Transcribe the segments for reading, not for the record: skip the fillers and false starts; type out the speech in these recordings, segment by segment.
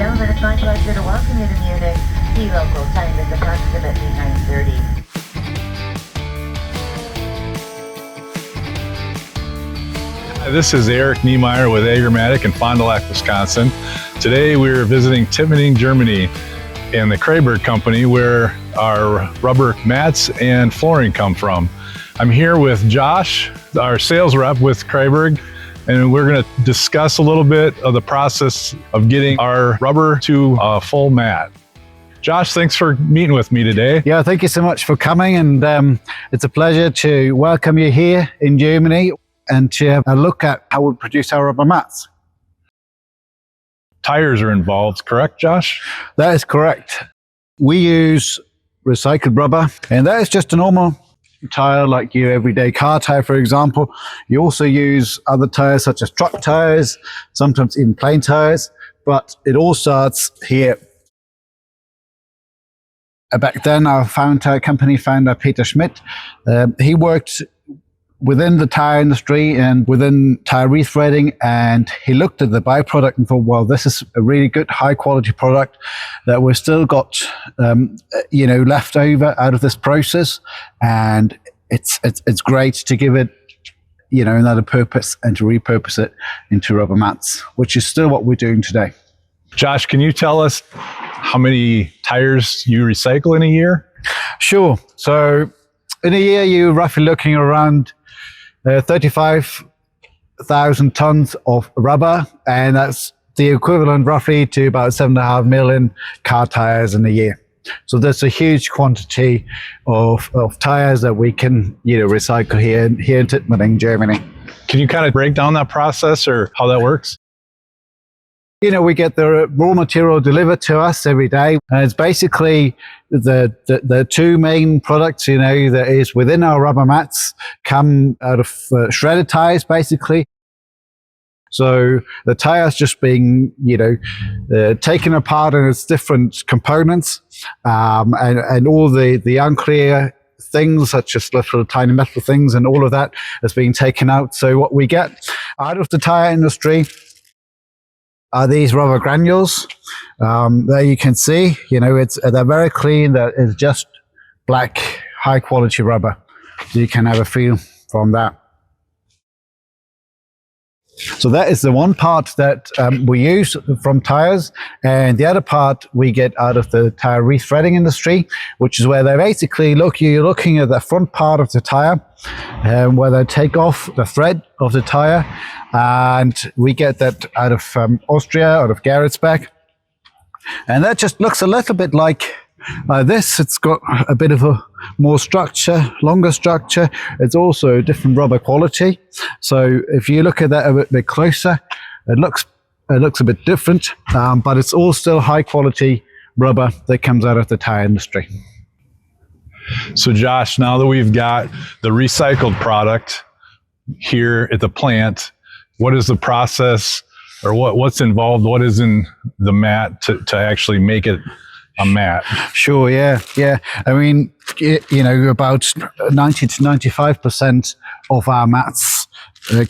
gentlemen, it's my pleasure to welcome you to Munich. The local time is approximately 9:30. This is Erik Niemeier with Agromatic in Fond du Lac, Wisconsin. Today we're visiting Tittmoning Germany and the KRAIBURG company where our rubber mats and flooring come from. I'm here with Josh, our sales rep with KRAIBURG, and we're going to discuss a little bit of the process of getting our rubber to a full mat. Josh, thanks for meeting with me today. Yeah, thank you so much for coming, and it's a pleasure to welcome you here in Germany and to have a look at how we produce our rubber mats. Tires are involved, correct, Josh? That is correct. We use recycled rubber, and that is just a normal tire like your everyday car tire, for example. You also use other tires such as truck tires, sometimes even plain tires, but it all starts here. Back then, our company founder, Peter Schmidt, he worked within the tire industry and within tire rethreading, and he looked at the byproduct and thought, well, this is a really good high quality product that we've still got left over out of this process, and it's great to give it another purpose and to repurpose it into rubber mats, which is still what we're doing today. Josh, can you tell us how many tires you recycle in a year? Sure. So in a year, you're roughly looking around 35,000 tons of rubber, and that's the equivalent roughly to about 7.5 million car tires in a year. So that's a huge quantity of tires that we can recycle here in Tittmoning, Germany. Can you kind of break down that process or how that works? We get the raw material delivered to us every day, and it's basically the two main products, that is within our rubber mats come out of shredded tires, basically. So the tires just being, taken apart in its different components, and all the unclear things such as little tiny metal things and all of that is being taken out. So what we get out of the tire industry are these rubber granules. There you can see, they're very clean. That is just black, high quality rubber. So you can have a feel from that. So that is the one part that we use from tires, and the other part we get out of the tire rethreading industry, which is where they basically you're looking at the front part of the tire, where they take off the thread of the tire, and we get that out of Austria, out of Geretsberg, and that just looks a little bit like this. It's got a bit of a more structure, longer structure. It's also a different rubber quality. So if you look at that a bit closer, it looks a bit different, but it's all still high quality rubber that comes out of the tire industry. So Josh, now that we've got the recycled product here at the plant, what is the process, or what's involved? What is in the mat to actually make it a mat? Sure, yeah. I mean, about 90 to 95% of our mats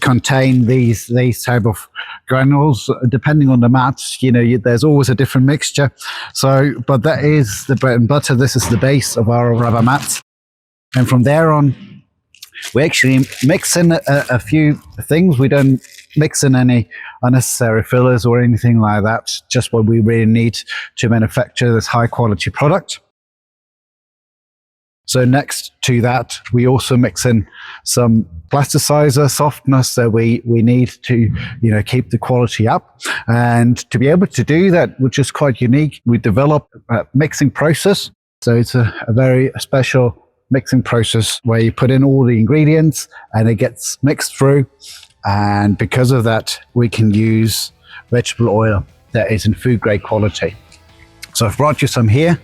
contain these type of granules. Depending on the mat, there's always a different mixture. So, but that is the bread and butter. This is the base of our rubber mats, and from there on, we actually mix in a few things. We don't mix in any unnecessary fillers or anything like that, just what we really need to manufacture this high quality product. So next to that, we also mix in some plasticizer softness that we need to keep the quality up. And to be able to do that, which is quite unique, we develop a mixing process. So it's a very special mixing process where you put in all the ingredients and it gets mixed through. And because of that, we can use vegetable oil that is in food grade quality. So I've brought you some here,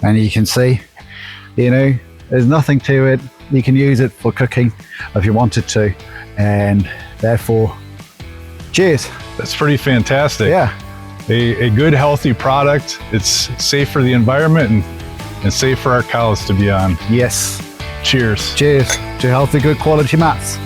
and you can see, there's nothing to it. You can use it for cooking if you wanted to, and therefore, cheers. That's pretty fantastic. Yeah. A good, healthy product. It's safe for the environment and safe for our cows to be on. Yes. Cheers. Cheers to healthy, good quality mats.